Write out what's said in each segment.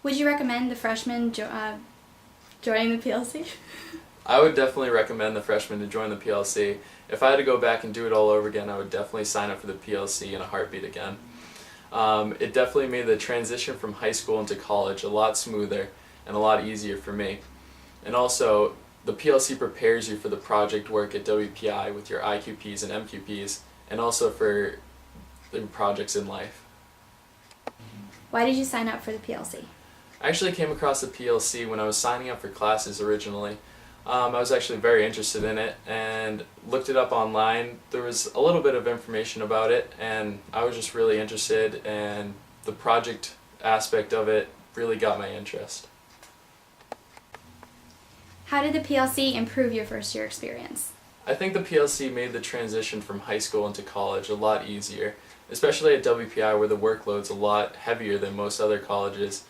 Would you recommend the freshmen joining the PLC? I would definitely recommend the freshmen to join the PLC. If I had to go back and do it all over again, I would definitely sign up for the PLC in a heartbeat again. It definitely made the transition from high school into college a lot smoother and a lot easier for me. And also, the PLC prepares you for the project work at WPI with your IQPs and MQPs, and also for the projects in life. Why did you sign up for the PLC? I actually came across the PLC when I was signing up for classes originally. I was actually very interested in it and looked it up online. There was a little bit of information about it, and I was just really interested, and the project aspect of it really got my interest. How did the PLC improve your first year experience? I think the PLC made the transition from high school into college a lot easier, especially at WPI where the workload's a lot heavier than most other colleges.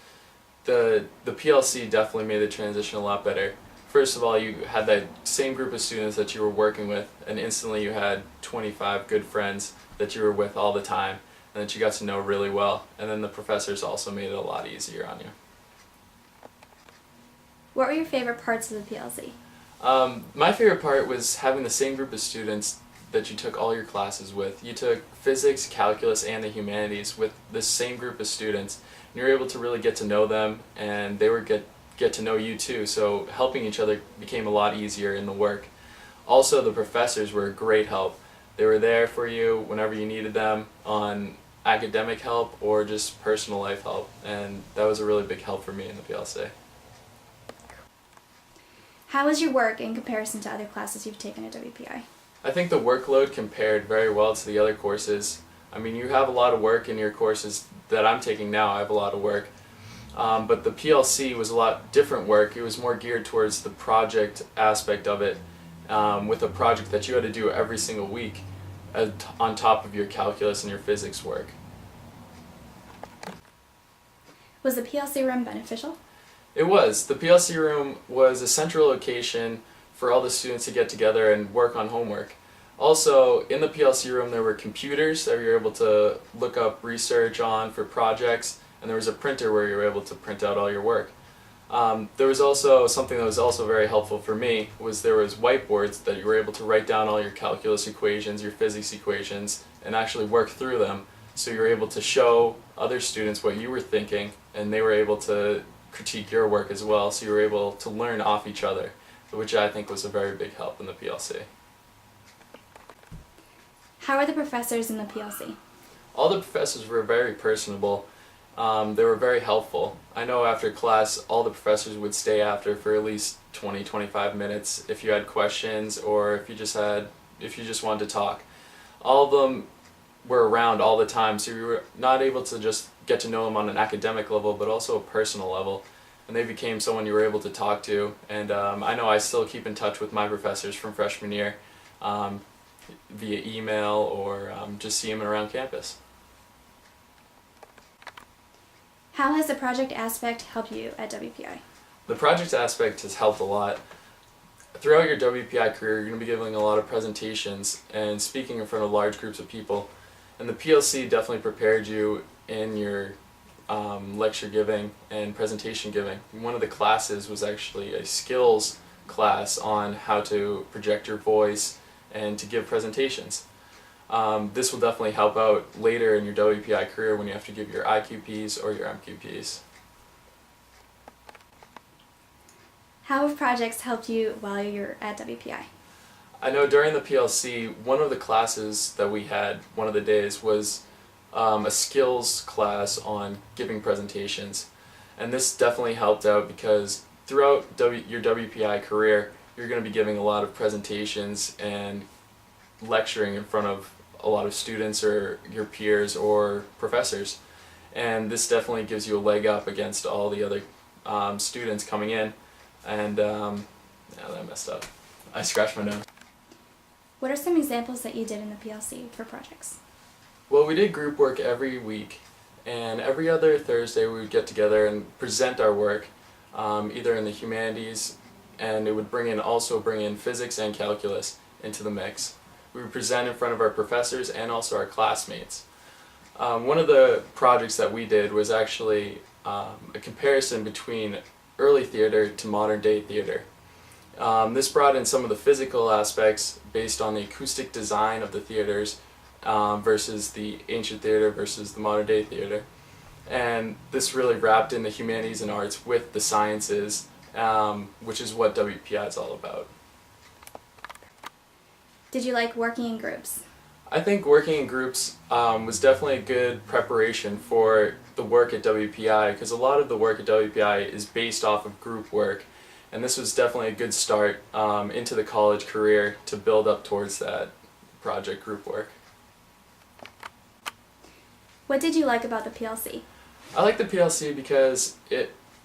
The PLC definitely made the transition a lot better. First of all, you had that same group of students that you were working with, and instantly you had 25 good friends that you were with all the time and that you got to know really well. And then the professors also made it a lot easier on you. What were your favorite parts of the PLC? My favorite part was having the same group of students that you took all your classes with. You took physics, calculus, and the humanities with the same group of students, and you were able to really get to know them, and they were get to know you too, so helping each other became a lot easier in the work. Also, the professors were a great help. They were there for you whenever you needed them on academic help or just personal life help, and that was a really big help for me in the PLC. How was your work in comparison to other classes you've taken at WPI? I think the workload compared very well to the other courses. I mean, you have a lot of work in your courses that I'm taking now. I have a lot of work. But the PLC was a lot different work. It was more geared towards the project aspect of it, with a project that you had to do every single week on top of your calculus and your physics work. Was the PLC room beneficial? It was. The PLC room was a central location for all the students to get together and work on homework. Also, in the PLC room there were computers that you were able to look up research on for projects, and there was a printer where you were able to print out all your work. There was also something that was also very helpful for me, was there was whiteboards that you were able to write down all your calculus equations, your physics equations, and actually work through them. So you were able to show other students what you were thinking, and they were able to critique your work as well, so you were able to learn off each other, which I think was a very big help in the PLC. How are the professors in the PLC? All the professors were very personable. They were very helpful. I know after class all the professors would stay after for at least 20-25 minutes if you had questions or if you just wanted to talk. All of them were around all the time, so you were not able to just get to know them on an academic level but also a personal level, and they became someone you were able to talk to. And I know I still keep in touch with my professors from freshman year via email or just see them around campus. How has the project aspect helped you at WPI? The project aspect has helped a lot. Throughout your WPI career, you're going to be giving a lot of presentations and speaking in front of large groups of people. And the PLC definitely prepared you in your lecture giving and presentation giving. One of the classes was actually a skills class on how to project your voice and to give presentations. This will definitely help out later in your WPI career when you have to give your IQPs or your MQPs. How have projects helped you while you're at WPI? I know during the PLC, one of the classes that we had, one of the days, was a skills class on giving presentations. And this definitely helped out because throughout your WPI career, you're going to be giving a lot of presentations and lecturing in front of a lot of students or your peers or professors. And this definitely gives you a leg up against all the other students coming in. And yeah, I messed up. I scratched my nose. What are some examples that you did in the PLC for projects? Well, we did group work every week, and every other Thursday we would get together and present our work, either in the humanities, and it would also bring in physics and calculus into the mix. We would present in front of our professors and also our classmates. One of the projects that we did was actually a comparison between early theater to modern day theater. This brought in some of the physical aspects based on the acoustic design of the theaters versus the ancient theater versus the modern day theater. And this really wrapped in the humanities and arts with the sciences, which is what WPI is all about. Did you like working in groups? I think working in groups was definitely a good preparation for the work at WPI, because a lot of the work at WPI is based off of group work, and this was definitely a good start into the college career to build up towards that project group work. What did you like about the PLC? I like the PLC because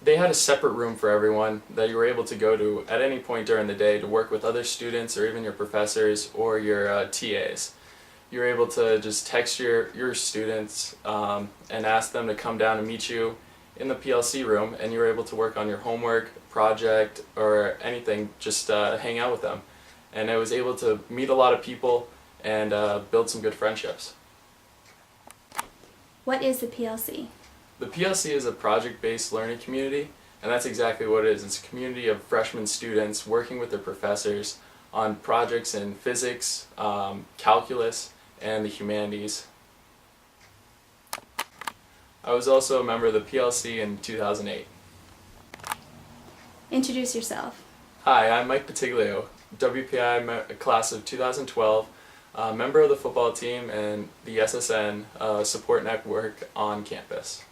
they had a separate room for everyone that you were able to go to at any point during the day to work with other students or even your professors or your TAs. You're able to just text your students and ask them to come down and meet you in the PLC room, and you're able to work on your homework, project, or anything, just hang out with them. And I was able to meet a lot of people and build some good friendships. What is the PLC? The PLC is a project-based learning community, and that's exactly what it is. It's a community of freshman students working with their professors on projects in physics, calculus, and the humanities. I was also a member of the PLC in 2008. Introduce yourself. Hi, I'm Mike Pettiglio, WPI class of 2012, member of the football team and the SSN support network on campus.